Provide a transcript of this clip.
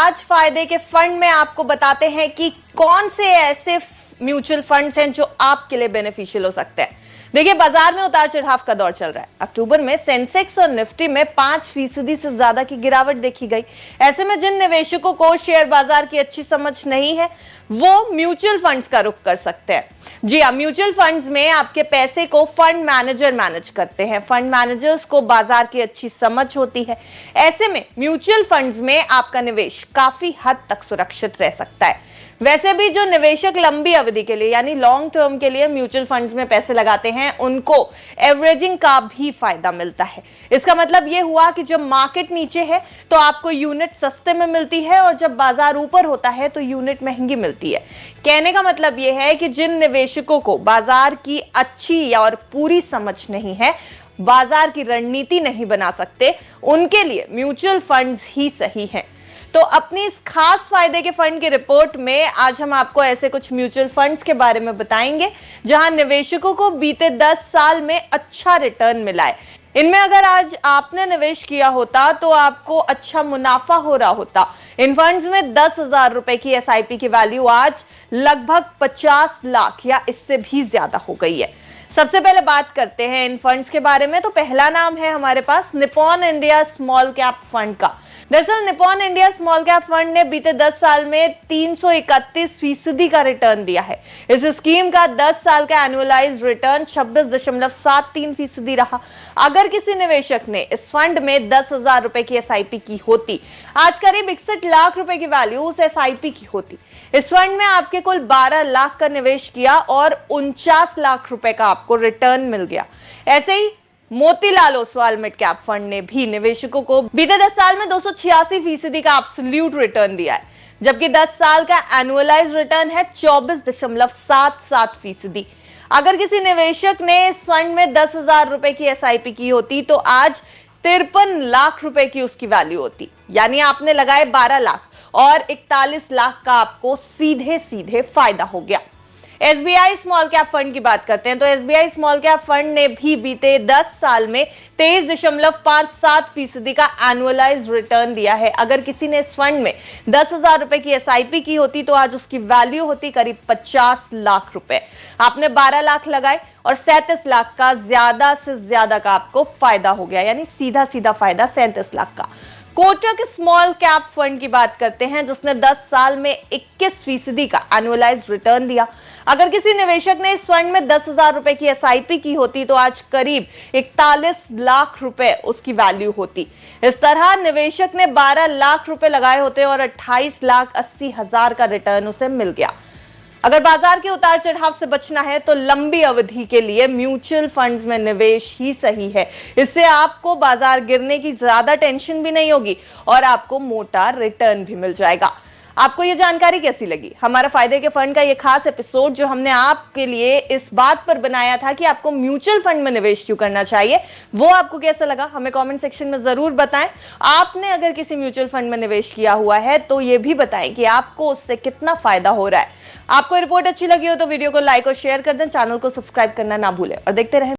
ब्याज फायदे के फंड में आपको बताते हैं कि कौन से ऐसे म्यूचुअल फंड्स हैं जो आपके लिए बेनिफिशियल हो सकते हैं। देखिए, बाजार में उतार चढ़ाव का दौर चल रहा है। अक्टूबर में सेंसेक्स और निफ्टी में 5% से ज्यादा की गिरावट देखी गई। ऐसे में जिन निवेशकों को शेयर बाजार की अच्छी समझ नहीं है वो म्यूचुअल फंड्स का रुख कर सकते हैं। जी हाँ, म्यूचुअल फंड्स में आपके पैसे को फंड मैनेजर मैनेज करते हैं। फंड मैनेजर्स को बाजार की अच्छी समझ होती है। ऐसे में म्यूचुअल फंड्स में आपका निवेश काफी हद तक सुरक्षित रह सकता है। वैसे भी जो निवेशक लंबी अवधि के लिए यानी लॉन्ग टर्म के लिए म्यूचुअल फंड्स में पैसे लगाते हैं उनको एवरेजिंग का भी फायदा मिलता है। इसका मतलब यह हुआ कि जब मार्केट नीचे है तो आपको यूनिट सस्ते में मिलती है और जब बाजार ऊपर होता है तो यूनिट महंगी मिलती है। कहने का मतलब यह है कि जिन निवेशकों को बाजार की अच्छी और पूरी समझ नहीं है, बाजार की रणनीति नहीं बना सकते, उनके लिए म्यूचुअल फंड्स ही सही है। तो अपनी इस खास फायदे के फंड की रिपोर्ट में आज हम आपको ऐसे कुछ म्यूचुअल फंड्स के बारे में बताएंगे जहां निवेशकों को बीते 10 साल में अच्छा रिटर्न मिला है। इनमें अगर आज आपने निवेश किया होता तो आपको अच्छा मुनाफा हो रहा होता। इन फंड्स में 10,000 रुपए की एसआईपी की वैल्यू आज लगभग 50 लाख या इससे भी ज्यादा हो गई है। सबसे पहले बात करते हैं इन फंड्स के बारे में। तो पहला नाम है हमारे पास Nippon India small cap fund का। दरअसल Nippon India small cap fund ने बीते 10 साल में 331% का रिटर्न दिया है। इस स्कीम का 10 साल का एनुअलाइज्ड रिटर्न 26.73% रहा। अगर किसी निवेशक ने इस फंड में 10,000 रुपए की एसआईपी की होती, आज करीब 61 लाख रुपए की वैल्यू उस एसआईपी की होती। इस फंड में आपके कुल 12 लाख का निवेश किया और 49 लाख रुपए का आपको रिटर्न मिल गया। ऐसे ही Motilal Oswal mid cap fund ने भी निवेशकों को बीते 10 साल में 286% का एब्सोल्यूट रिटर्न दिया है, जबकि 10 साल का एनुअलाइज्ड रिटर्न है 24.77%। अगर किसी निवेशक ने इस फंड में 10,000 रुपए की एसआईपी की होती तो आज 53 लाख रुपए की उसकी वैल्यू होती। यानी आपने लगाए 12 लाख और 41 लाख का आपको सीधे सीधे फायदा हो गया। एसबीआई स्मॉल कैप फंड की बात करते हैं तो एसबीआई स्मॉल कैप फंड ने भी बीते 10 साल में 23.57% का एनुअलाइज्ड रिटर्न दिया है। अगर किसी ने इस फंड में 10,000 रुपए की एसआईपी की होती तो आज उसकी वैल्यू होती करीब 50 लाख रुपए। आपने 12 लाख लगाए और 37 लाख का ज्यादा से ज्यादा का आपको फायदा हो गया, यानी सीधा सीधा फायदा 37 लाख का। कोटक स्मॉल कैप फंड की बात करते हैं जिसने 10 साल में 21% का एनुअलाइज्ड रिटर्न दिया। अगर किसी निवेशक ने इस फंड में 10,000 रुपए की एसआईपी की होती तो आज करीब 41 लाख रुपए उसकी वैल्यू होती। इस तरह निवेशक ने 12 लाख रुपए लगाए होते और 28,80,000 का रिटर्न उसे मिल गया। अगर बाजार के उतार चढ़ाव से बचना है तो लंबी अवधि के लिए म्यूचुअल फंड्स में निवेश ही सही है। इससे आपको बाजार गिरने की ज्यादा टेंशन भी नहीं होगी और आपको मोटा रिटर्न भी मिल जाएगा। आपको ये जानकारी कैसी लगी? हमारा फायदे के फंड का ये खास एपिसोड जो हमने आपके लिए इस बात पर बनाया था कि आपको म्यूचुअल फंड में निवेश क्यों करना चाहिए, वो आपको कैसा लगा हमें कमेंट सेक्शन में जरूर बताएं। आपने अगर किसी म्यूचुअल फंड में निवेश किया हुआ है तो ये भी बताएं कि आपको उससे कितना फायदा हो रहा है। आपको रिपोर्ट अच्छी लगी हो तो वीडियो को लाइक और शेयर कर दें, चैनल को सब्सक्राइब करना ना भूलें और देखते रहें।